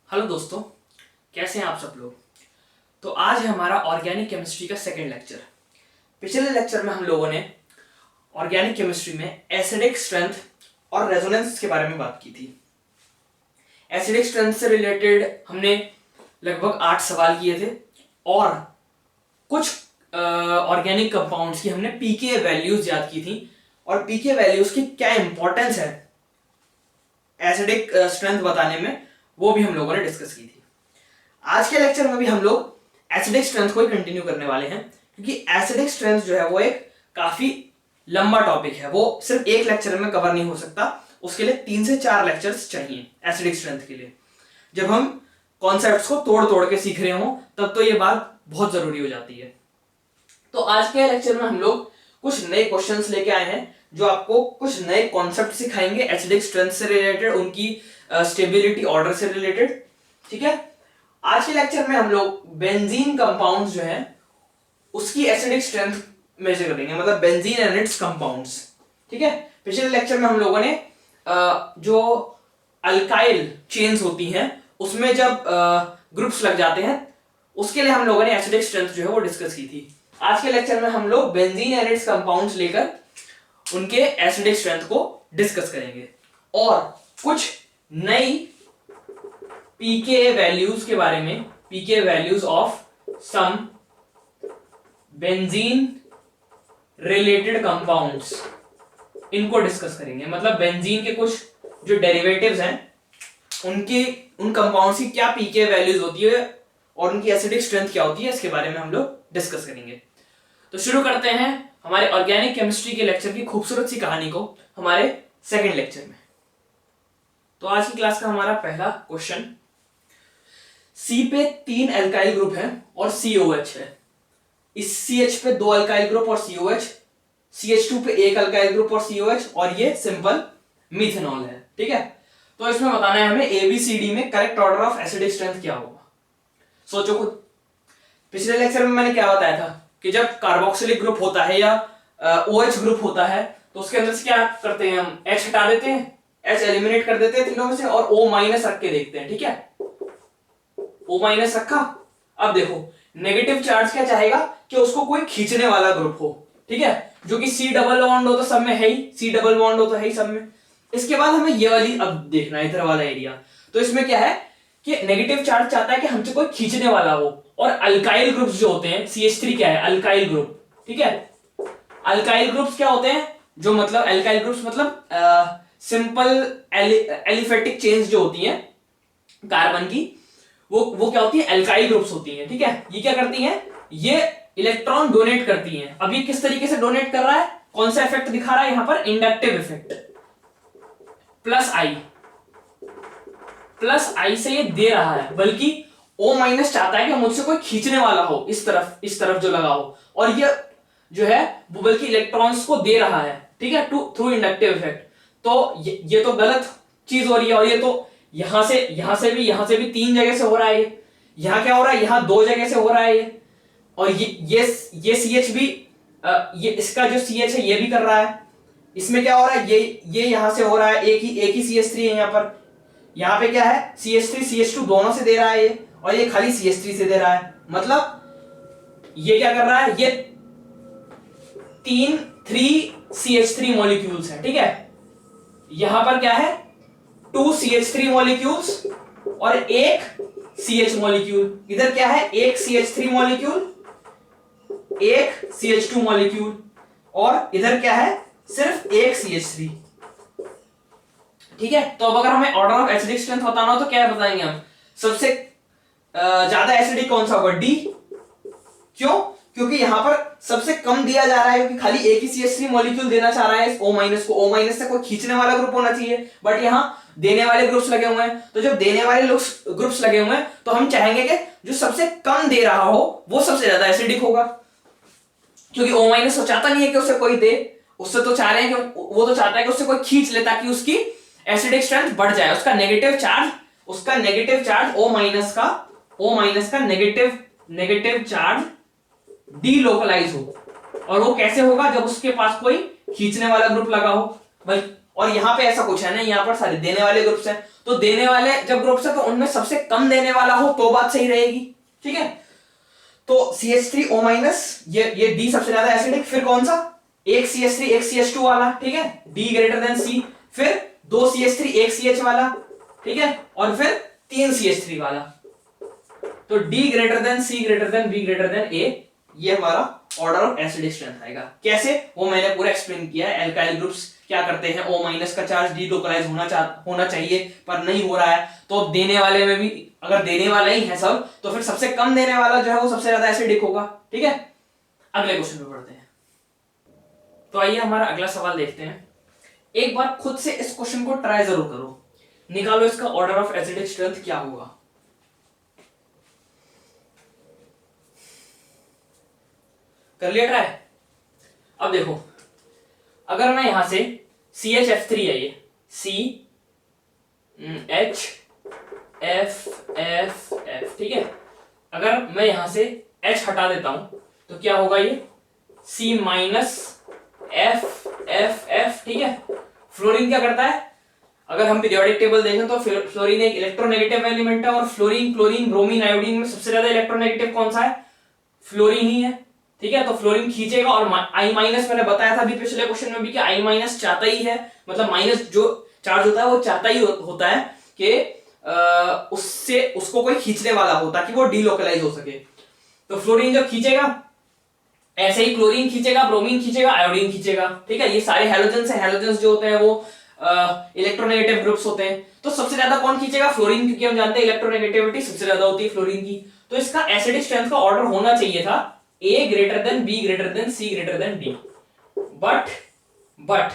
Hello दोस्तों, कैसे हैं आप सब लोग। तो आज है हमारा ऑर्गेनिक केमिस्ट्री का सेकंड लेक्चर। पिछले लेक्चर में हम लोगों ने ऑर्गेनिक केमिस्ट्री में एसिडिक स्ट्रेंथ और रेजोनेंस के बारे में बात की थी। एसिडिक स्ट्रेंथ से रिलेटेड हमने लगभग 8 सवाल किए थे और कुछ ऑर्गेनिक कंपाउंड्स की हमने पीके वैल्यूज याद की थी और पीके वैल्यूज की क्या इंपॉर्टेंस है एसिडिक स्ट्रेंथ बताने में, वो भी हम लोगों ने डिस्कस की थी। आज के लेक्चर में भी हम लोग एसिडिक स्ट्रेंथ को ही कंटिन्यू करने वाले हैं, क्योंकि एसिडिक स्ट्रेंथ जो है वो एक काफी लंबा टॉपिक है, वो सिर्फ एक लेक्चर में कवर नहीं हो सकता। उसके लिए 3 से 4 लेक्चर्स चाहिए एसिडिक स्ट्रेंथ के लिए। जब हम कॉन्सेप्ट्स को तोड़ तोड़ के सीख रहे हो तब तो ये बात बहुत जरूरी हो जाती है। तो आज के लेक्चर में हम लोग कुछ नए क्वेश्चंस लेके आए हैं जो आपको कुछ नए कॉन्सेप्ट सिखाएंगे एसिडिक स्ट्रेंथ से रिलेटेड, उनकी स्टेबिलिटी ऑर्डर से रिलेटेड। ठीक है, आज के लेक्चर में हम लोग बेंजीन कंपाउंड्स जो है उसकी एसिडिक स्ट्रेंथ मेजर करेंगे, मतलब बेंजीन एंड इट्स कंपाउंड्स। ठीक है, पिछले लेक्चर में हम लोगों ने जो अल्काइल चेन्स होती हैं उसमें जब ग्रुप्स लग जाते हैं उसके लिए हम लोगों ने एसिडिक स्ट्रेंथ जो है वो डिस्कस की थी। आज के लेक्चर में हम लोग बेंजीन एंड इट्स कंपाउंड्स लेकर उनके एसिडिक स्ट्रेंथ को डिस्कस करेंगे और कुछ नई पीके वैल्यूज के बारे में, PK values of some benzene related compounds, इनको डिस्कस करेंगे। मतलब बेंजीन के कुछ जो डेरिवेटिव्स हैं उन कंपाउंड्स की क्या पीके वैल्यूज होती है और उनकी एसिडिक स्ट्रेंथ क्या होती है, इसके बारे में हम लोग डिस्कस करेंगे। तो शुरू करते हैं हमारे ऑर्गेनिक केमिस्ट्री के लेक्चर की खूबसूरत सी कहानी को हमारे सेकंड लेक्चर में। तो आज की क्लास का हमारा पहला क्वेश्चन, सी पे 3 अल्काइल ग्रुप है और COH है। इस CH पे 2 अल्काइल ग्रुप और COH, CH2 पे 1 अल्काइल ग्रुप और COH, और ये सिंपल मिथेनॉल है। ठीक है, तो इसमें बताना है हमें ABCD में correct order of acidic strength क्या होगा। सोचो खुद, पिछले लेक्चर में मैंने क्या बताया था कि जब कार्बोक्सिलिक ग्रुप होता है या OH ग्रुप होता है तो उसके अंदर से क्या करते हैं, हम H हटा देते हैं, H एलिमिनेट कर देते हैं तीनों में से और O माइनस रख के देखते हैं। ठीक है, O माइनस रखा। अब देखो नेगेटिव चार्ज क्या चाहेगा कि उसको कोई खींचने वाला ग्रुप हो। ठीक है, जो कि C डबल बॉन्ड हो तो सब में है ही, C डबल बॉन्ड हो तो है ही सब में। इसके बाद हमें ये वाली अब देखना है, इधर वाला एरिया। तो इसमें क्या है कि नेगेटिव चार्ज चाहता है कि हमसे कोई खींचने वाला हो, और अल्काइल ग्रुप्स जो होते हैं, CH3 क्या है, अल्काइल ग्रुप। ठीक है, अल्काइल ग्रुप्स क्या होते हैं, जो मतलब अल्काइल ग्रुप्स मतलब सिंपल एलिफेटिक चेन्स जो होती हैं कार्बन की, वो क्या होती है, अल्काइल ग्रुप्स होती हैं। ठीक है, ये क्या करती हैं, ये इलेक्ट्रॉन डोनेट करती हैं। अब ये किस तरीके से डोनेट कर रहा है, कौन सा इफेक्ट दिखा रहा है यहां पर, इंडक्टिव इफेक्ट, प्लस आई से ये दे रहा है, बल्कि O माइनस चाहता है कि मुझसे कोई खींचने वाला हो, इस तरफ जो लगा हो, और ये जो है वो बल्कि इलेक्ट्रॉन्स को दे रहा है। ठीक है, थ्रू इंडक्टिव इफेक्ट। तो ये तो गलत चीज हो रही है, और ये तो यहां से भी 3 जगह से हो रहा है। यहां क्या हो रहा है, यहां 2 जगह से हो रहा है ये, और ये CH भी ये इसका जो CH है ये भी कर रहा है। इसमें क्या हो रहा है, ये यहां से हो रहा है, एक ही CH3 है यहां पर। यहां पे क्या है, CH3 CH2 दोनों से दे रहा है ये, और ये खाली CH3 से दे रहा है। मतलब ये क्या कर रहा है, ये 3 CH3 मॉलिक्यूल्स है। ठीक है, यहां पर क्या है, 2 CH3 मॉलिक्यूल्स और 1 CH मॉलिक्यूल। इधर क्या है, 1 CH3 मॉलिक्यूल, 1 CH2 मॉलिक्यूल, और इधर क्या है, सिर्फ 1 CH3। ठीक है, तो अब अगर हमें ऑर्डर ऑफ एसिडिक स्ट्रेंथ बताना हो तो क्या बताएंगे हम, सबसे ज्यादा एसिडिक कौन सा होगा, D। क्यों, क्योंकि यहां पर सबसे कम दिया जा रहा है, क्योंकि खाली एक ही CH3 मॉलिक्यूल देना चाह रहा है इस O माइनस को। O माइनस से कोई खींचने वाला ग्रुप होना चाहिए, बट यहां देने वाले ग्रुप्स लगे हुए हैं। तो जब देने वाले ग्रुप्स लगे हुए हैं तो हम चाहेंगे कि जो सबसे कम दे रहा हो वो सबसे ज्यादा एसिडिक होगा, क्योंकि O माइनस तो चाहता नहीं है कि उसे कोई दे, उससे तो चाह रहे हैं कि वो तो चाहता है कि उससे कोई खींच ले ताकि उसकी एसिडिक स्ट्रेंथ बढ़ जाए, उसका नेगेटिव चार्ज O माइनस का नेगेटिव चार्ज डीलोकलाइज हो। और वो कैसे होगा, जब उसके पास कोई खींचने वाला ग्रुप लगा हो। और यहाँ पे ऐसा कुछ है ना, यहाँ पर सारे देने वाले ग्रुप्स हैं, तो देने वाले जब ग्रुप्स है तो उनमें सबसे कम देने वाला हो तो बात सही रहेगी, ठीक है। तो CH3O माइनस, ये D सबसे ज्यादा एसिडिक, फिर कौन सा, एक CH3 एक CH2 वाला, ठीक है, D ग्रेटर देन C, फिर दो CH3 एक CH वाला, ठीक है, और फिर तीन CH3 वाला। तो D greater than C greater then B greater than A, ये हमारा ऑर्डर ऑफ एसिडिक स्ट्रेंथ आएगा। कैसे, वो मैंने पूरा एक्सप्लेन किया है। एल्काइल ग्रुप्स क्या करते हैं, O माइनस का चार्ज डीलोकलाइज होना चाहिए पर नहीं हो रहा है, तो अब देने वाले में भी अगर देने वाला ही है सब, तो फिर सबसे कम देने वाला जो है वो सबसे ज्यादा एसिडिक होगा, ठीक है। अगले क्वेश्चन पे बढ़ते हैं। तो आइए हमारा अगला सवाल देखते हैं। एक बार खुद से इस क्वेश्चन को ट्राई जरूर करो, निकालो इसका ऑर्डर ऑफ एसिडिक स्ट्रेंथ क्या होगा। कर लिया ट्राई। अब देखो, अगर मैं यहां से CHF3 है, ये CHFF, ठीक है, अगर मैं यहां से H हटा देता हूं तो क्या होगा, ये C माइनस FFF, ठीक है। फ्लोरीन क्या करता है, अगर हम पीरियोडिक टेबल देखें तो फ्लोरीन एक इलेक्ट्रोनेगेटिव एलिमेंट है, और फ्लोरीन, क्लोरीन, ब्रोमीन, आयोडीन में सबसे ज्यादा इलेक्ट्रोनेगेटिव कौन सा है, फ्लोरीन ही है, ठीक है। तो फ्लोरीन खींचेगा, और I माइनस मैंने बताया था अभी पिछले क्वेश्चन में भी कि I माइनस चाहता ही है, मतलब माइनस जो चार्ज होता है वो चाहता ही होता है कि उससे उसको कोई खींचने वाला हो ताकि वो डीलोकलाइज हो सके। तो फ्लोरीन जब खींचेगा, ऐसे ही क्लोरीन खींचेगा, ब्रोमीन खींचेगा, आयोडीन खींचेगा, ठीक है। ये सारे हैलोजेंस है, हैलोजेंस जो होते हैं वो इलेक्ट्रोनेगेटिव ग्रुप्स होते हैं। तो सबसे ज्यादा कौन खींचेगा, फ्लोरीन, क्योंकि हम जानते हैं इलेक्ट्रोनेगेटिविटी सबसे ज्यादा होती है फ्लोरीन की। तो इसका एसिडिक स्ट्रेंथ का ऑर्डर होना चाहिए था A greater then B greater than C greater than D, but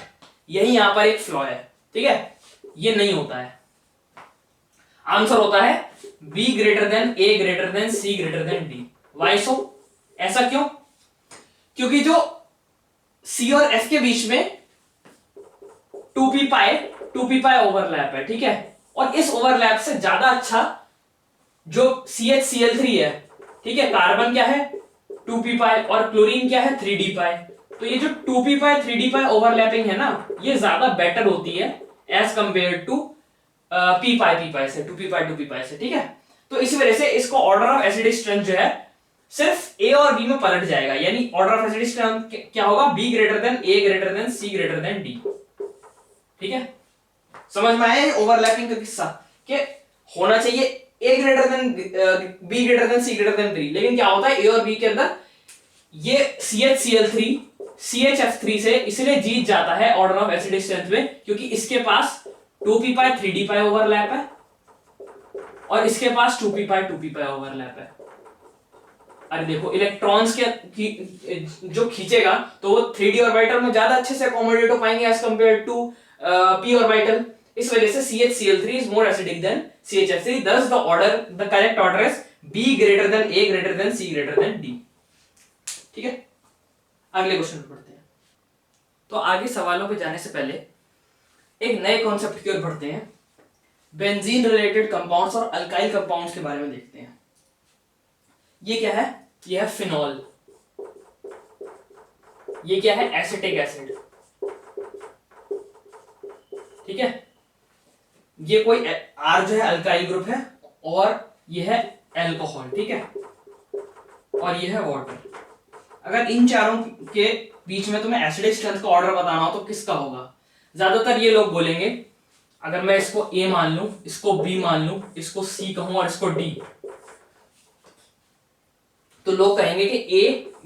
यही यहां पर एक फ्लॉ है, ठीक है, ये नहीं होता है। आंसर होता है B greater than A greater than C greater than D। Why so, ऐसा क्यों, क्योंकि जो C और F के बीच में 2p पाई ओवरलैप है, ठीक है, और इस ओवरलैप से ज्यादा अच्छा जो CHCl3 है, ठीक है, कार्बन क्या है 2p पाई और क्लोरीन क्या है 3d पाई। तो ये जो 2p पाई 3d पाई ओवरलैपिंग है ना, ये ज्यादा बेटर होती है एज कंपेयर टू p पाई से, 2p पाई से, ठीक है। तो इस वजह से इसको ऑर्डर ऑफ एसिडिक स्ट्रेंथ जो है सिर्फ A और B में पलट जाएगा, यानी ऑर्डर ऑफ एसिडिक स्ट्रेंथ क्या होगा, B greater than A greater than C greater than D, ठीक है। समझ में आया ओवरलैपिंग का किस्सा, कि होना चाहिए A greater then B greater than C greater than D, लेकिन क्या होता है A और B के अंदर ये CHCl3 CHF3 से इसलिए जीत जाता है ऑर्डर ऑफ एसिडिक स्ट्रेंथ में, क्योंकि इसके पास 2p पाई 3d पाई ओवरलैप है और इसके पास 2p पाई ओवरलैप है। अरे देखो, इलेक्ट्रॉन्स के जो खींचेगा तो वो 3d ऑर्बिटल में ज्यादा अच्छे से अकोमोडेट हो पाएंगे as compare to p orbital. इस वजह से CHCl3 is more acidic than CHF3, thus the correct order is B greater than A greater than C greater than D, ठीक है। अगले क्वेश्चन पे बढ़ते हैं। तो आगे सवालों पे जाने से पहले एक नए कॉन्सेप्ट की ओर बढ़ते हैं, बेंजीन रिलेटेड कंपाउंड्स और अल्काइल कंपाउंड्स के बारे में देखते हैं। ये क्या है, ये है फिनॉल, ये क्या है एसिटिक एसिड, ठीक है। ये कोई R जो है अल्काइल ग्रुप है, और ये है एल्कोहल, ठीक है, और ये है वाटर। अगर इन चारों के बीच में तुम्हें एसिडिक स्ट्रेंथ का ऑर्डर बताना हो तो किसका होगा, ज्यादातर ये लोग बोलेंगे, अगर मैं इसको A मान लूं, इसको B मान लूं, इसको C कहूं और इसको D, तो लोग कहेंगे कि A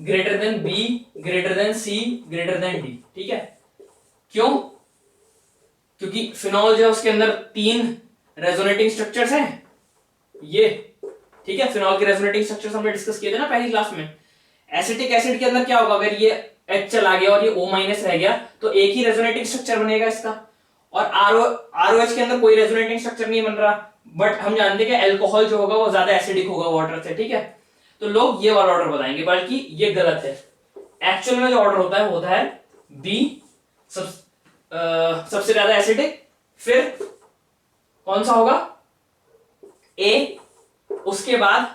greater then B greater than C greater than D, ठीक है। क्यों, क्योंकि फिनॉल जो है उसके अंदर 3 रेजोनेटिंग स्ट्रक्चर्स हैं, ये, ठीक है। फिनॉल के रेजोनेटिंग स्ट्रक्चर्स हमने डिस्कस किए थे ना पहली क्लास में। एसिटिक एसिड के अंदर क्या होगा, अगर ये H चला गया और ये O माइनस रह गया तो एक ही रेजोनेटिंग स्ट्रक्चर बनेगा इसका, और ROH के अंदर कोई रेजोनेटिंग स्ट्रक्चर नहीं बन रहा, बट हम जानते हैं कि अल्कोहल जो होगा वो ज्यादा एसिडिक होगा वाटर से, ठीक है। तो लोग ये वाला ऑर्डर बताएंगे, बल्कि ये गलत है। एक्चुअल में जो ऑर्डर होता है B सबसे ज्यादा एसिडिक, फिर कौन सा होगा A, उसके बाद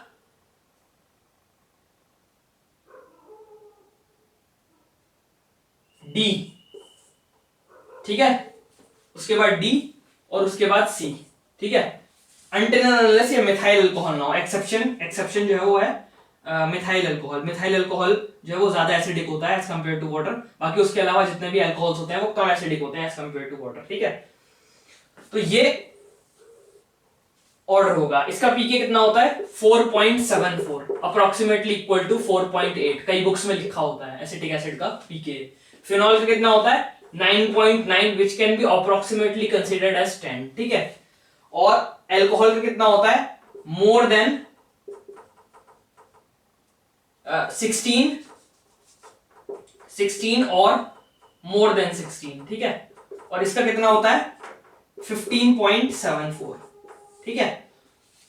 D, ठीक है। उसके बाद डी और उसके बाद सी, ठीक है। अनटिल एंड अनलेस ये मिथाइल अल्कोहल ना हो। एक्सेप्शन जो है वो है मिथाइल अल्कोहल। मिथाइल अल्कोहल जो है वो ज्यादा एसिडिक होता है एज कंपेयर टू वाटर। बाकी उसके अलावा जितने भी अल्कोहल्स होते हैं वो कम एसिडिक होते हैं एज कंपेयर टू वाटर, ठीक है। तो ये ऑर्डर होगा। इसका पीके कितना होता है 4.74, अप्रोक्सीमेटली इक्वल टू 4.8। कई बुक्स में लिखा होता है एसिटिक एसिड का पीके। फिनॉल का कितना होता है 9.9 which can be approximately considered as 10, ठीक है। और अल्कोहल का कितना होता है मोर देन 16 और मोर देन 16, ठीक है। और इसका कितना होता है 15.74, ठीक है।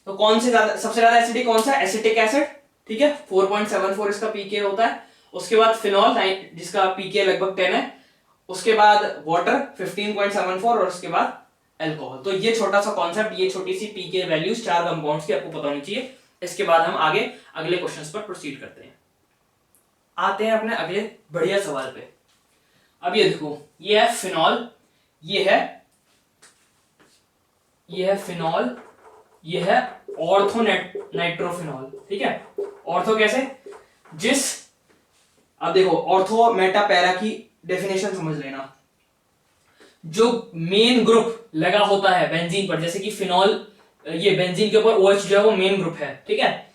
तो कौन से ज्यादा सबसे ज्यादा एसिडिक कौन सा एसिटिक एसिड, ठीक है। 4.74 इसका पीके होता है। उसके बाद फिनॉल जिसका पीके लगभग 10 है। उसके बाद वाटर 15.74 और उसके बाद अल्कोहल। तो ये छोटा सा कॉन्सेप्ट, ये छोटी सी पीके वैल्यूज 4 कंपाउंड्स की आपको पता होनी चाहिए। इसके बाद हम आगे अगले क्वेश्चंस पर प्रोसीड करते हैं। आते हैं अपने अगले बढ़िया सवाल पे। अब ये देखो, ये है फिनॉल, ये है फिनॉल, ये है ऑर्थो नाइट्रोफिनॉल, ठीक है। ऑर्थो कैसे, अब देखो ऑर्थो मेटा पैरा की डेफिनेशन समझ लेना। जो मेन ग्रुप लगा होता है बेंजीन पर, जैसे कि फिनॉल, ये बेंजीन के ऊपर OH जो है वो मेन ग्रुप है, ठीक है।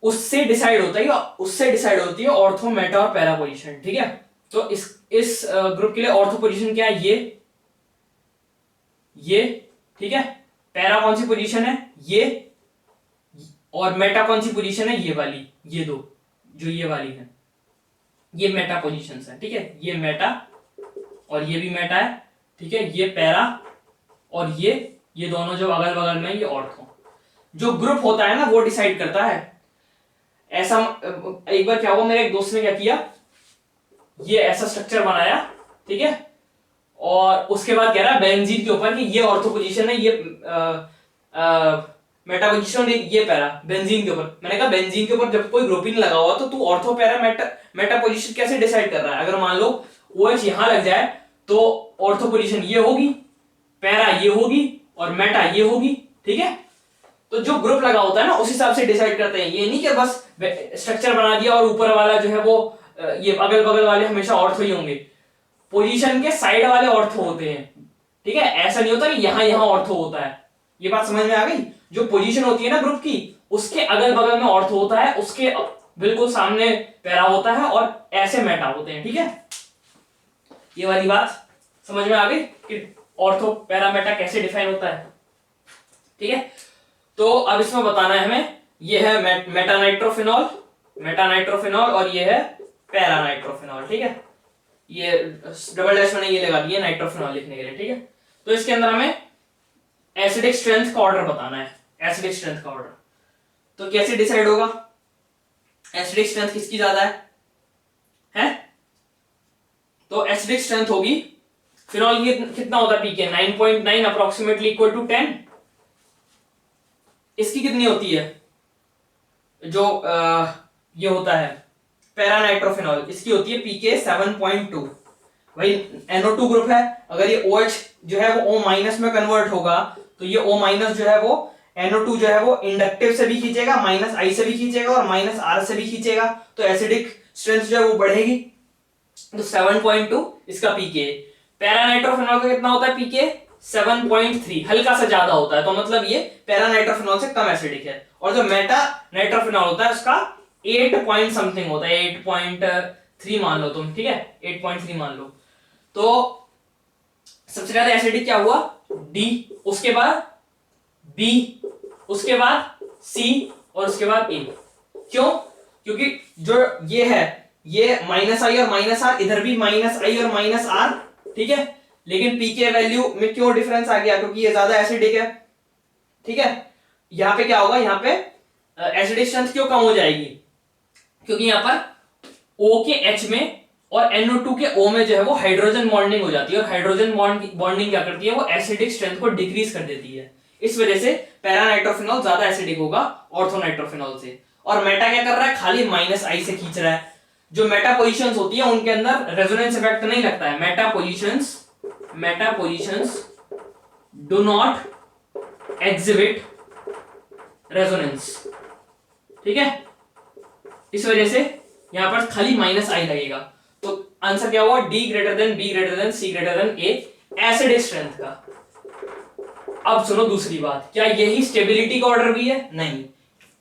उससे डिसाइड होती है ऑर्थो मेटा और पैरा पोजीशन, ठीक है। तो इस ग्रुप के लिए ऑर्थो पोजीशन क्या है, ये, ठीक है। पैरा कौन सी पोजीशन है, ये। और मेटा कौन सी पोजीशन है, ये वाली, ये दो जो ये वाली है, ये मेटा पोजीशंस है, ठीक है। ये मेटा और ये भी मेटा है, ठीक है। ये पैरा और ये दोनों जो अगल बगल में, ये ऑर्थो। जो ग्रुप होता है ना वो डिसाइड करता है। ऐसा एक बार क्या हुआ, मेरे एक दोस्त ने क्या किया, ये ऐसा स्ट्रक्चर बनाया, ठीक है। और उसके बाद कह रहा है बेंजीन के ऊपर कि ये ऑर्थो पोजीशन है, ये मेटा पोजीशन और ये पैरा बेंजीन के ऊपर। मैंने कहा बेंजीन के ऊपर जब कोई ग्रुप ही नहीं लगा हुआ तो तू ऑर्थो पैरा मेटा पोजीशन कैसे डिसाइड कर रहा है। अगर मान लो OH यहां लग जाए तो ऑर्थो पोजीशन ये होगी, पैरा ये होगी और मेटा ये होगी, ठीक है। तो जो ग्रुप लगा होता है ना उस हिसाब से डिसाइड करते हैं। ये नहीं कि बस स्ट्रक्चर बना दिया और ऊपर वाला जो है वो ये अगल बगल वाले हमेशा ऑर्थो ही होंगे। पोजीशन के साइड वाले ऑर्थो होते हैं, ठीक है। ऐसा नहीं होता कि यहां ऑर्थो होता है। ये बात समझ में आ गई। जो पोजीशन होती है ना ग्रुप की, उसके अगल बगल में ऑर्थो होता है, उसके बिल्कुल सामने पैरा होता है और ऐसे मेटा होते हैं, ठीक है। ये वाली बात समझ में आ गई कि ऑर्थो पैरा मेटा कैसे डिफाइन होता है, ठीक है। तो अब इसमें बताना है हमें, ये है मेटा नाइट्रोफिनॉल और ये है पैरा नाइट्रोफिनॉल, ठीक है। ये डबल डैश मैंने ये लगा दिया नाइट्रोफिनॉल लिखने के लिए, ठीक है। तो इसके अंदर हमें एसिडिक स्ट्रेंथ का ऑर्डर बताना है। एसिडिक स्ट्रेंथ का ऑर्डर तो कैसे डिसाइड होगा, एसिडिक स्ट्रेंथ किसकी ज्यादा है? तो एसिडिक स्ट्रेंथ होगी फिनॉल की कितना होता है पीके 9.9 अप्रोक्सीमेटली इक्वल टू 10। इसकी कितनी होती है जो ये होता है पैरा नाइट्रोफिनॉल, इसकी होती है पीके 7.2। भाई NO2 ग्रुप है, अगर ये OH जो है वो O- में कन्वर्ट होगा तो ये O- जो है वो NO2 जो है वो इंडक्टिव से भी खींचेगा, -I से भी खींचेगा और -R से भी खींचेगा, तो एसिडिक स्ट्रेंथ जो है वो बढ़ेगी। तो 7.2 इसका पीके। पैरा नाइट्रोफिनॉल का कितना होता है पीके 7.3, हल्का सा ज्यादा होता है, तो मतलब ये पैरा नाइट्रोफिनॉल से कम एसिडिक है। और जो मेटा नाइट्रोफिनॉल होता है उसका 8 पॉइंट समथिंग होता है, 8.3 मान लो तुम, ठीक है 8.3 मान लो। तो सबसे ज्यादा एसिडिक क्या हुआ D, उसके बाद B, उसके बाद C और उसके बाद A। क्यों? क्योंकि जो ये है ये -I और -R, इधर भी -I और -R, ठीक है। लेकिन पीके वैल्यू में क्यों डिफरेंस आ गया? क्योंकि ये ज्यादा एसिडिक है, ठीक है। यहां पे क्या होगा, यहां पे एसिडिक स्ट्रेंथ क्यों कम हो जाएगी? क्योंकि यहां पर O के H में और NO2 के O में जो है वो हाइड्रोजन बॉन्डिंग हो जाती है, और हाइड्रोजन बॉन्डिंग क्या करती है, वो एसिडिक स्ट्रेंथ को डिक्रीज कर देती है। इस वजह से पैरा नाइट्रोफिनॉल ज्यादा एसिडिक होगा ऑर्थो नाइट्रोफिनॉल से। और मेटा क्या कर रहा है, खाली -I से खींच रहा है। जो मेटा पोजीशंस होती है उनके अंदर रेजोनेंस इफेक्ट नहीं लगता है। Meta positions do not exhibit resonance, ठीक है। इस वजह से यहां पर खाली माइनस आई लगेगा। तो आंसर क्या हुआ, D greater than B greater than C greater than A acidic strength का। अब सुनो दूसरी बात, क्या यही स्टेबिलिटी का ऑर्डर भी है? नहीं।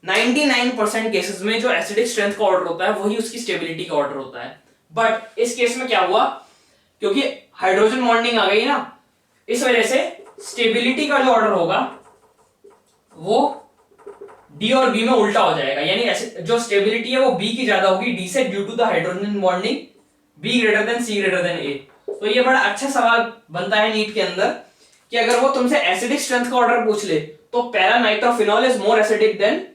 99% केसेस में जो एसिडिक स्ट्रेंथ का ऑर्डर होता है वही उसकी स्टेबिलिटी का ऑर्डर होता है। बट इस केस में क्या हुआ, क्योंकि हाइड्रोजन बॉन्डिंग आ गई ना, इस वजह से स्टेबिलिटी का जो ऑर्डर होगा वो डी और बी में उल्टा हो जाएगा। यानी जो स्टेबिलिटी है वो बी की ज्यादा होगी डी से, due to the hydrogen bonding B greater than C greater than A. तो ये बड़ा अच्छा सवाल बनता है नीट के अंदर कि अगर वो तुमसे एसिडिक स्ट्रेंथ का ऑर्डर पूछ ले तो para nitrophenol is more acidic than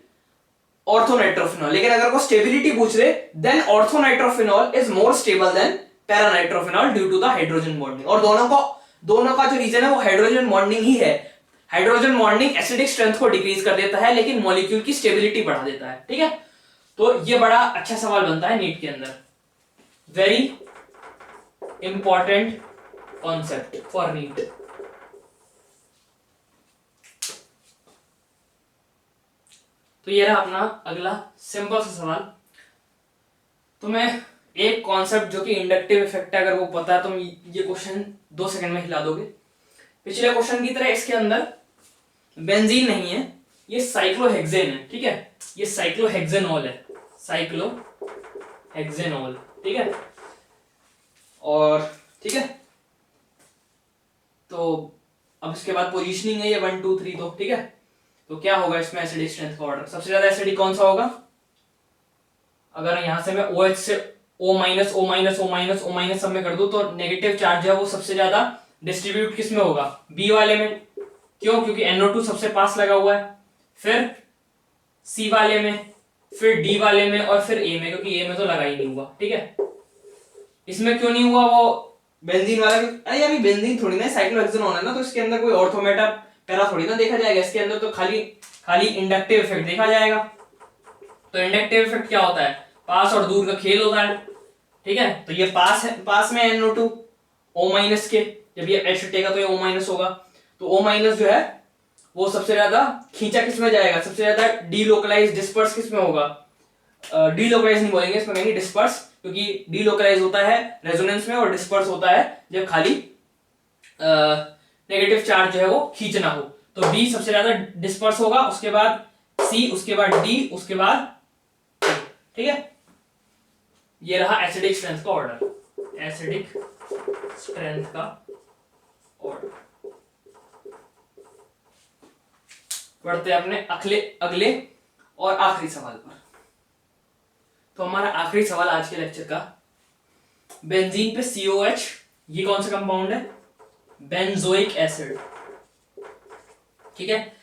orthonitrophenol, लेकिन अगर वो स्टेबिलिटी पूछ ले then orthonitrophenol is more stable than para nitrophenol due to the hydrogen bonding. और दोनों का जो रीजन है वो हाइड्रोजन बॉन्डिंग ही है। हाइड्रोजन बॉन्डिंग एसिडिक स्ट्रेंथ को डिक्रीज कर देता है लेकिन मॉलिक्यूल की स्टेबिलिटी बढ़ा देता है, ठीक है। तो ये बड़ा अच्छा सवाल बनता है नीट के अंदर, very important concept for NEET. तो ये रहा अपना अगला सिंपल सा सवाल। तुम्हें एक कॉन्सेप्ट जो कि इंडक्टिव इफेक्ट है, अगर वो पता है तो ये क्वेश्चन 2 सेकंड में हिला दोगे। पिछले क्वेश्चन की तरह इसके अंदर बेंजीन नहीं है, ये साइक्लोहेक्सेन है, ठीक है। ये साइक्लोहेक्सेनॉल है, साइक्लोहेक्सेनॉल, ठीक है। और ठीक है, तो अब इसके बाद पोजीशनिंग है ये 1 2 3 तो ठीक है। तो क्या होगा इसमें एसिडिक स्ट्रेंथ का ऑर्डर, सबसे ज्यादा एसिडिक कौन सा होगा? अगर यहां से मैं OH से O minus O minus O minus O minus सब में कर दूं तो नेगेटिव चार्ज है वो सबसे ज्यादा डिस्ट्रीब्यूट किस में होगा? बी वाले में। क्यों? क्योंकि NO2 सबसे पास लगा हुआ है, फिर सी वाले में, फिर डी वाले में और फिर ए में, क्योंकि ए में तो लगा ही नहीं हुआ, ठीक है। इसमें क्यों नहीं हुआ वो बेंजीन वाला? अरे अभी बेंजीन थोड़ी ना साइक्लोहेक्सेनॉल है ना, तो इसके अंदर कोई ऑर्थोमेटा पैरा थोड़ी ना देखा जाएगा, इसके अंदर तो खाली इंडक्टिव इफेक्ट देखा जाएगा। तो इंडक्टिव इफेक्ट क्या होता है? पास और दूर का खेल होता है, ठीक है। तो ये पास है, पास में NO2 O माइनस के, जब ये H हटेगा तो ये O माइनस होगा, तो O माइनस जो है वो सबसे ज्यादा खींचा किस में जाएगा? सबसे ज्यादा डीलोकलाइज डिस्पर्स किस में होगा? डीलोकलाइज नहीं बोलेंगे, इसमें कहेंगे डिस्पर्स, क्योंकि डीलोकलाइज होता है रेजोनेंस में और डिस्पर्स होता है जब खाली नेगेटिव चार्ज जो है वो खींचना हो। तो बी सबसे ज्यादा डिस्पर्स होगा, उसके बाद सी, उसके बाद डी, उसके बाद, ठीक है। ये रहा एसिडिक स्ट्रेंथ का ऑर्डर, एसिडिक स्ट्रेंथ का ऑर्डर। बढ़ते अपने अगले और आखिरी सवाल पर। तो हमारा आखिरी सवाल आज के लेक्चर का, बेंजीन पे COH, ये कौन सा कंपाउंड है? बेंजोइक एसिड, ठीक है।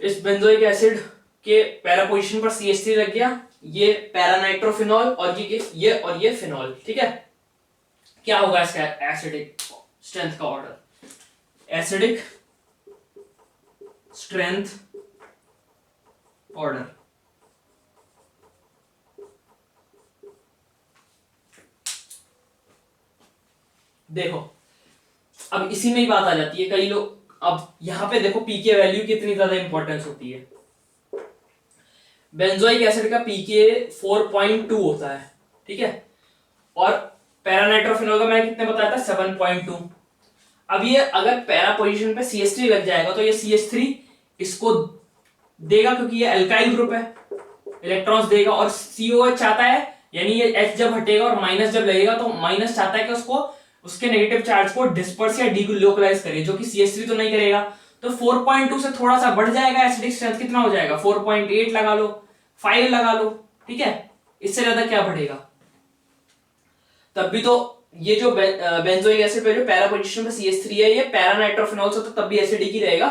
इस बेंजोइक एसिड के पैरा पोजीशन पर CH3 लग गया, ये पैरानाइट्रोफिनॉल और ये फिनॉल, ठीक है। क्या होगा इसका एसिडिक स्ट्रेंथ का ऑर्डर? एसिडिक स्ट्रेंथ ऑर्डर, देखो अब इसी में ही बात आ जाती है। कई लोग, अब यहां पे देखो पीके वैल्यू की इतनी ज्यादा इंपॉर्टेंस होती है। बेंजोइक एसिड का पीके 4.2 होता है, ठीक है, और पैरानाइट्रोफिनॉल का मैंने कितने बताया था? 7.2। अब ये अगर पैरा पोजीशन पे CH3 लग जाएगा तो ये CH3 इसको देगा, क्योंकि ये अल्काइल ग्रुप है, इलेक्ट्रॉन्स देगा, और COH चाहता है, यानी ये H जब हटेगा और माइनस जब लगेगा तो माइनस चाहता है कि उसको उसके नेगेटिव चार्ज को डिस्पर्स या डीलोकलाइज करे, जो कि CH3 तो नहीं करेगा। तो 4.2 से थोड़ा सा बढ़ जाएगा एसिडिक स्ट्रेंथ, कितना हो जाएगा? 4.8 लगा लो, 5 लगा लो, ठीक है। इससे ज्यादा क्या बढ़ेगा? तब भी तो ये जो बेंजोइक एसिड पे जो पैरा पोजीशन पे CH3 है, ये पैरानाइट्रोफिनॉल से तो तब भी एसिडिक ही रहेगा,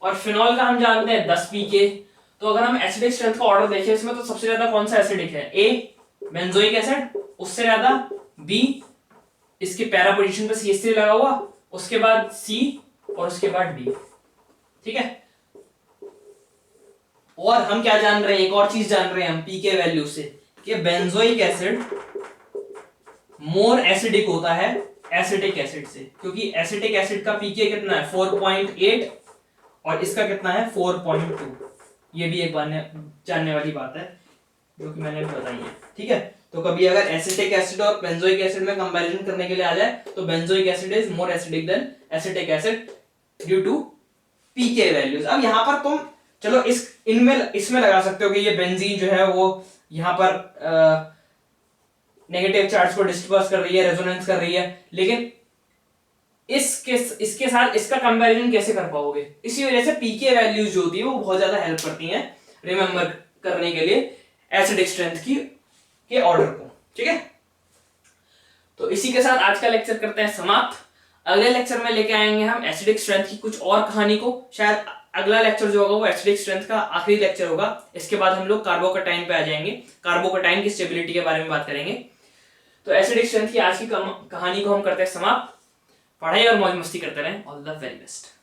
और फिनॉल का हम जानते हैं 10 pK। तो अगर हम एसिडिक स्ट्रेंथ का ऑर्डर देखें इसमें, तो सबसे ज्यादा कौन सा एसिडिक है? A बेंजोइक एसिड, उससे ज्यादा B, इसके पैरा पोजीशन पे CH3 लगा हुआ, उसके बाद C और उसके बाद D, ठीक है। और हम क्या जान रहे हैं? एक और चीज जान रहे हैं हम पीके वैल्यू से, कि बेंजोइक एसिड मोर एसिडिक होता है एसिटिक एसिड से, क्योंकि एसिटिक एसिड का पीके कितना है 4.8 और इसका कितना है 4.2। ये भी एक जानने वाली बात है जो कि मैंने बताई है, ठीक है। तो कभी अगर एसिटिक एसिड और बेंजोइक एसिड में कंपैरिजन करने के लिए आ जाए तो benzoic acid is more acidic than acetic acid due to pK values. अब यहां पर तुम चलो इसमें लगा सकते हो कि ये बेंजीन जो है वो यहां पर नेगेटिव चार्ज को डिस्पर्स कर रही है, रेजोनेंस कर रही है, लेकिन इसके साथ इसका कंपैरिजन कैसे कर पाओगे? इसी वजह से पीके वैल्यूज जो होती है वो बहुत ज्यादा हेल्प करती हैं रिमेंबर करने के लिए एसिडिक स्ट्रेंथ के ऑर्डर को, ठीक है। तो इसी के साथ आज का लेक्चर करते हैं समाप्त। अगले लेक्चर में लेके आएंगे हम एसिडिक स्ट्रेंथ की कुछ और कहानी को। शायद अगला लेक्चर जो होगा वो एसिडिक स्ट्रेंथ का आखिरी लेक्चर होगा। इसके बाद हम लोग कार्बोकैटायन पे आ जाएंगे, कार्बोकैटायन की स्टेबिलिटी के बारे में बात करेंगे। तो एसिडिक स्ट्रेंथ की आज की कहानी को हम करते हैं समाप्त। पढ़ाई और मौज मस्ती करते रहें। All the very best.